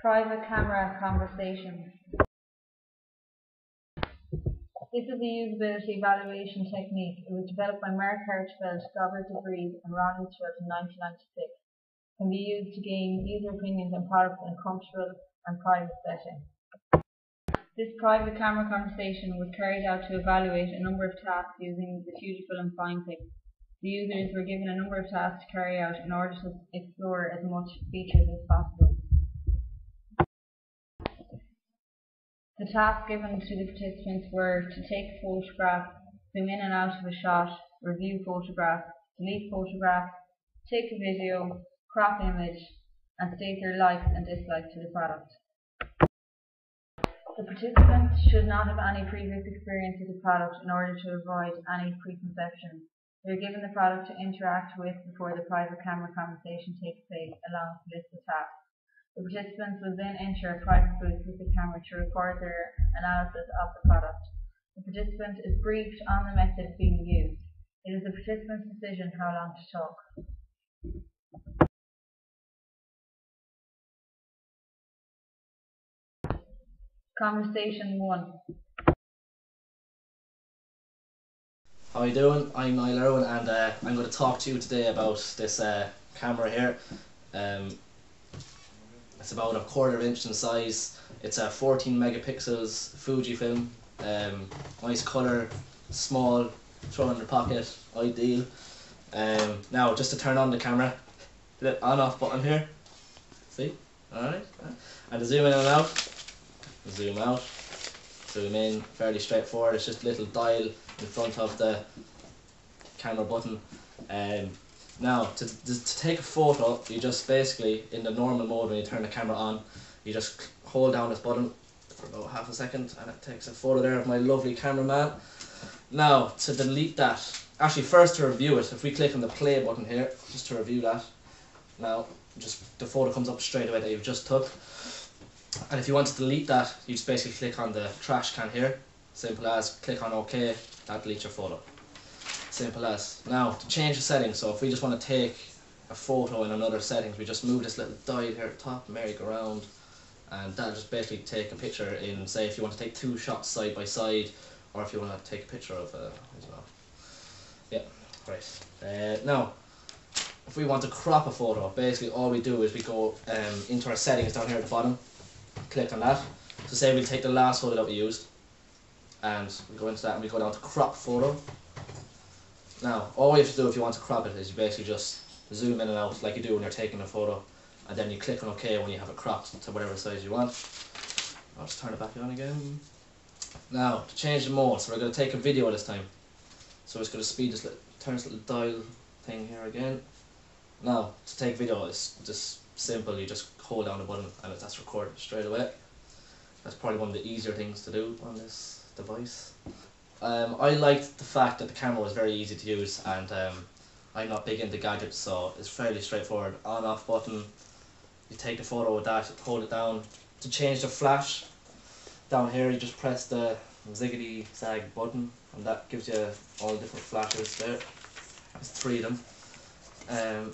Private camera conversation. This is a usability evaluation technique. It was developed by Mark Hirschfeld, Robert DeVries, and Ron Lichfield in 1996. It can be used to gain user opinions on products in a comfortable and private setting. This private camera conversation was carried out to evaluate a number of tasks using the Fujifilm FinePix. The users were given a number of tasks to carry out in order to explore as much features as possible. The tasks given to the participants were to take a photograph, zoom in and out of a shot, review photographs, delete photographs, take a video, crop image, and state their likes and dislikes to the product. The participants should not have any previous experience with the product in order to avoid any preconceptions. They are given the product to interact with before the private camera conversation takes place, along with a list of tasks. The participants will then enter a private booth with the camera to record their analysis of the product. The participant is briefed on the method being used. It is the participant's decision how long to talk. Conversation 1. How are you doing? I'm Niall Irwin, and I'm going to talk to you today about this camera here. It's about a 1/4 inch in size. It's a 14 megapixels Fujifilm. Nice colour, small, throw in your pocket, ideal. Now, just to turn on the camera, the on-off button here. See? Alright. And to zoom in and out, zoom out, zoom in, fairly straightforward. It's just a little dial in front of the camera button. Now, to take a photo, you just basically, in the normal mode when you turn the camera on, you just hold down this button for about half a second and it takes a photo there of my lovely cameraman. Now, to delete that, actually first to review it, if we click on the play button here, just to review that, now just the photo comes up straight away that you've just took. And if you want to delete that, you just basically click on the trash can here, simple as, click on OK, that deletes your photo. Simple as. Now, to change the settings, so if we just want to take a photo in another settings, we just move this little dial here at the top, merry-go-round, and that'll just basically take a picture in, say, if you want to take 2 shots side by side, or if you want to take a picture of, as well. Yeah, right. Now, if we want to crop a photo, basically all we do is we go into our settings down here at the bottom, click on that. So say we take the last photo that we used, and we go into that and we go down to crop photo. Now, all you have to do if you want to crop it is you basically just zoom in and out like you do when you're taking a photo, and then you click on OK when you have it cropped to whatever size you want. I'll just turn it back on again. Now, to change the mode, so we're going to take a video this time. So it's going to speed this, turn this little dial thing here again. Now, to take video, it's just simple, you just hold down the button and that's recorded straight away. That's probably one of the easier things to do on this device. I liked the fact that the camera was very easy to use, and I'm not big into gadgets, so it's fairly straightforward. On-off button, you take the photo with that, hold it down. To change the flash, down here you just press the ziggity zag button, and that gives you all the different flashes there. There's 3 of them.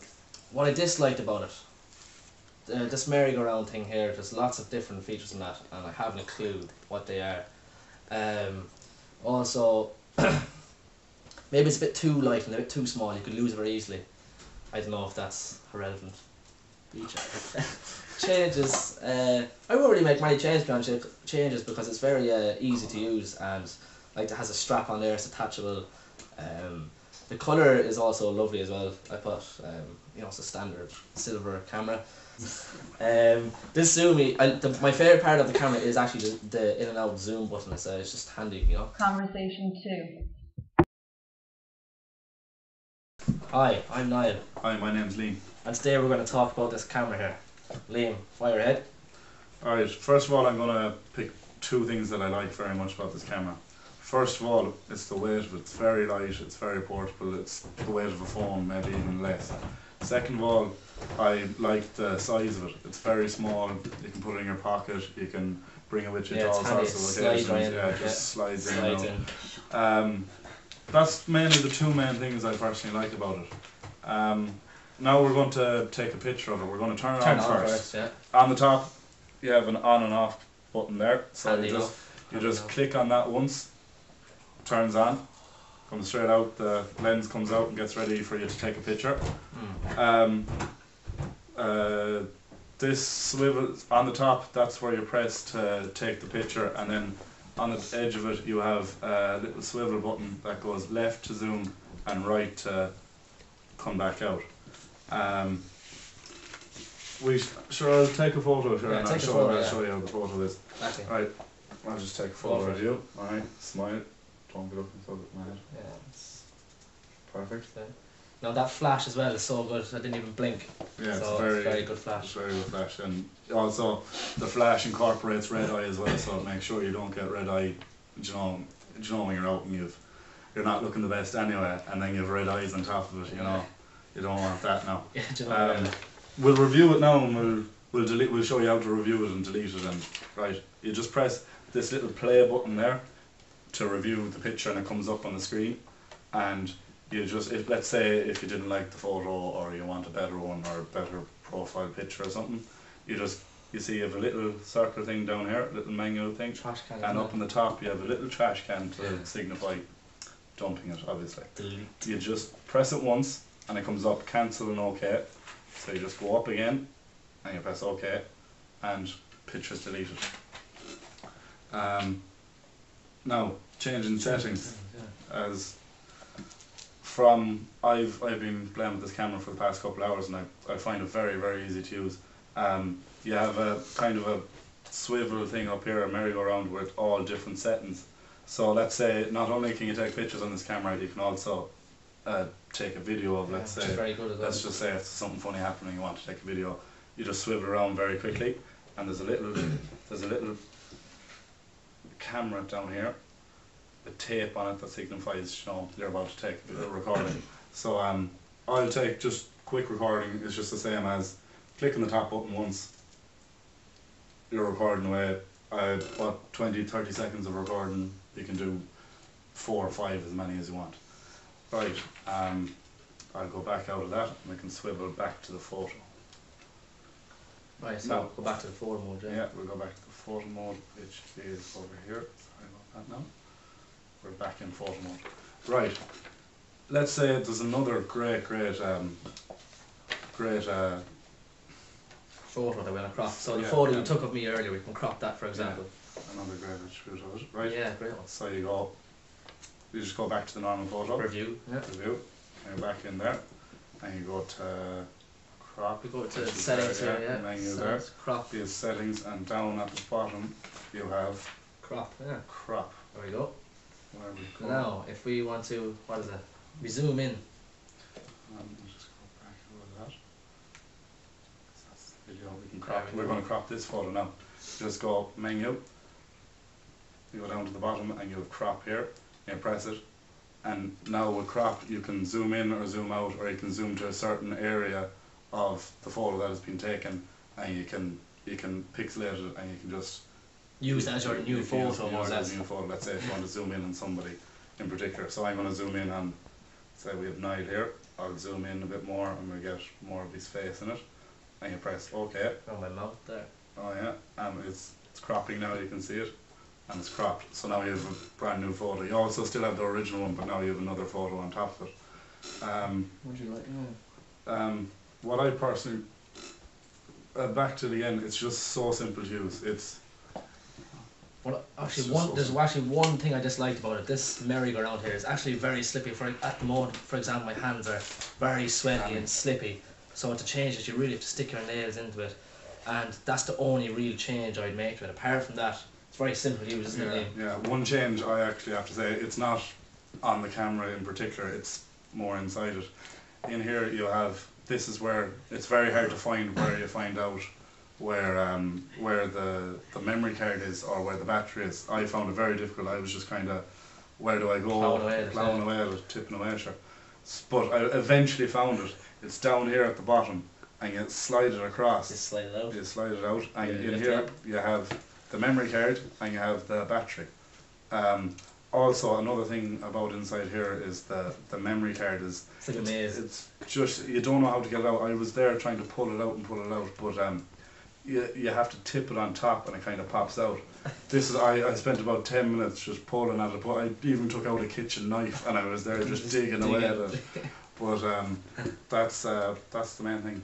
What I disliked about it, this merry-go-round thing here, there's lots of different features in that, and I haven't a clue what they are. Also, maybe it's a bit too light and a bit too small, you could lose it very easily. I don't know if that's a relevant feature. Changes, I won't really make many changes because it's very easy to use, and like it has a strap on there, it's attachable. The colour is also lovely as well. I put, you know, it's a standard silver camera. This zoom, my favourite part of the camera is actually the in and out zoom button. It's just handy, you know. Conversation 2. Hi, I'm Niall. Hi, my name's Liam. And today we're going to talk about this camera here. Liam, fire ahead. Alright, first of all I'm going to pick 2 things that I like very much about this camera. First of all, it's the weight of it. It's very light, it's very portable, it's the weight of a phone, maybe even less. Second of all, I like the size of it. It's very small, you can put it in your pocket, you can bring it with you to all sorts of occasions. It just slides in. That's mainly the 2 main things I personally like about it. Now we're going to take a picture of it. We're going to turn it on first. Yeah. On the top, you have an on and off button there. So Handy you enough. just click on that once, turns on, comes straight out, the lens comes out and gets ready for you to take a picture. This swivel on the top, that's where you press to take the picture, and then on the edge of it you have a little swivel button that goes left to zoom and right to come back out. I'll take a photo, sure, Yeah, and take a photo, I'll yeah. show you how the photo is. Okay. Right, I'll just take a photo of you. Alright, smile. Don't be looking so mad. Yeah, it's Perfect. okay. Now that flash as well is so good. I didn't even blink. Yeah, So it's it's very good flash. It's very good flash, and also the flash incorporates red eye as well. So make sure you don't get red eye. You know when you're out and you're not looking the best anyway, and then you have red eyes on top of it. You know, you don't want that now. Yeah, do you know, We'll review it now, and we'll show you how to review it and delete it. And right, you just press this little play button there to review the picture, and it comes up on the screen. And you just, let's say if you didn't like the photo or you want a better one or a better profile picture or something, you see you have a little circle thing down here, a little menu thing, trash can. and up on the top you have a little trash can to signify dumping it, obviously. Delete. You just press it once and it comes up cancel and OK. So you just go up again and you press OK and picture's deleted. Now, changing settings. As I've been playing with this camera for the past couple of hours, and I find it very, very easy to use. You have a kind of a swivel thing up here, a merry-go-round with all different settings. So let's say not only can you take pictures on this camera, you can also take a video of, let's say, very good as well. let's just say it's something funny happening, you want to take a video. You just swivel around very quickly, and there's a little camera down here, a tape on it that signifies, you know, you're about to take a recording. So I'll take just quick recording. It's just the same as clicking the top button once, you're recording away. What 20-30 seconds of recording, you can do 4 or 5, as many as you want. Right, I'll go back out of that and we can swivel back to the photo. Right, so Now, go back to the photo mode. yeah, we'll go back to the photo mode, which is over here. Sorry about that now. We're back in photo mode. Right, let's say there's another great Photo that we're gonna crop. So the Yeah, photo yeah. you took of me earlier, we can crop that, for example. another great attribute of it. Right, Yeah, great one. so you just go back to the normal photo. Review. Yeah. Review, and you're back in there, and you go to crop. We go to which is settings there, here. Yeah. menu Settings, crop. These settings, and down at the bottom you have Crop. Yeah. crop. There we go. Where we go. Now, if we want to, what is it? We zoom in. We'll just go back over that. That's the video. We can There crop. we We're go. going to crop this photo now. Just go menu. You go down to the bottom and you have crop here. You press it, and now with crop you can zoom in or zoom out, or you can zoom to a certain area of the photo that has been taken, and you can pixelate it, and you can just Use that as your new photo. use more or it less. as a new photo. Let's say if you want to zoom in on somebody in particular. So I'm going to zoom in on, say we have Niall here. I'll zoom in a bit more and we get more of his face in it. And you press OK. Oh, my mouth there. Oh yeah, and it's cropping now, you can see it. And it's cropped. So now you have a brand new photo. You also still have the original one, but now you have another photo on top of it. Would you like? What I personally, back to the end, it's just so simple to use. Well, actually, It's just there's actually one thing I disliked about it. This merry-go-round here is actually very slippy. At the moment, for example, my hands are very sweaty and slippy. So to change it, you really have to stick your nails into it, and that's the only real change I'd make to it. Apart from that, it's very simple to use, isn't it? Yeah, one change I actually have to say, it's not on the camera in particular, it's more inside it. In here you have, this is where it's very hard to find where you find out where the memory card is or where the battery is. I found it very difficult. I was just kind of, where do I go? Plowing away at it, tipping away, sure. But I eventually found it. It's down here at the bottom, and you slide it across. Just slide it out. You slide it out, and Yeah, in here you have the memory card and you have the battery. Also, another thing about inside here is the memory card is, It's like a maze. it's just, you don't know how to get it out. I was there trying to pull it out, but you have to tip it on top and it kind of pops out. This is I spent about 10 minutes just pulling at it, but I even took out a kitchen knife and I was there just digging away at it. But that's the main thing.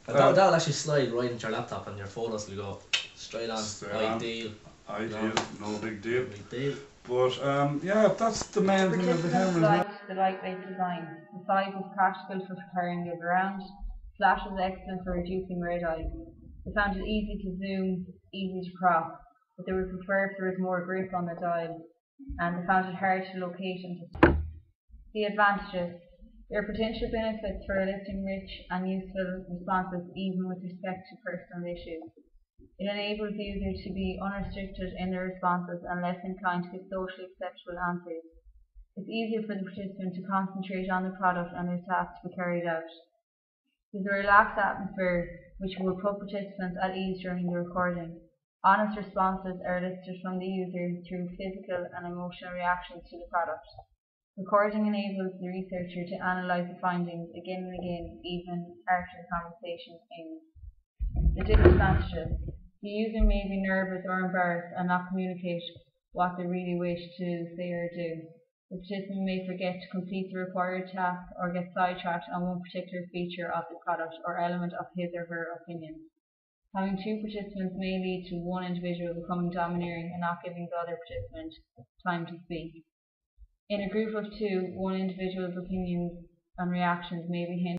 That'll actually slide right into your laptop and your photos will go straight on. Ideal. Ideal, no big deal. Big deal. But yeah, that's the main thing of the camera. Liked the lightweight design. The size is practical for carrying it around. Flash is excellent for reducing red eye. They found it easy to zoom, easy to crop, but they would prefer if there was more grip on the dial, and they found it hard to locate and to. The advantages. There are potential benefits for listing rich and useful responses even with respect to personal issues. It enables users to be unrestricted in their responses and less inclined to give socially acceptable answers. It's easier for the participant to concentrate on the product and their task to be carried out. There's a relaxed atmosphere which will put participants at ease during the recording. Honest responses are elicited from the user through physical and emotional reactions to the product. Recording enables the researcher to analyze the findings again and again, even after the conversation ends. The disadvantages. The user may be nervous or embarrassed and not communicate what they really wish to say or do. The participant may forget to complete the required task or get sidetracked on one particular feature of the product or element of his or her opinion. Having two participants may lead to one individual becoming domineering and not giving the other participant time to speak. In a group of two, one individual's opinions and reactions may be hindered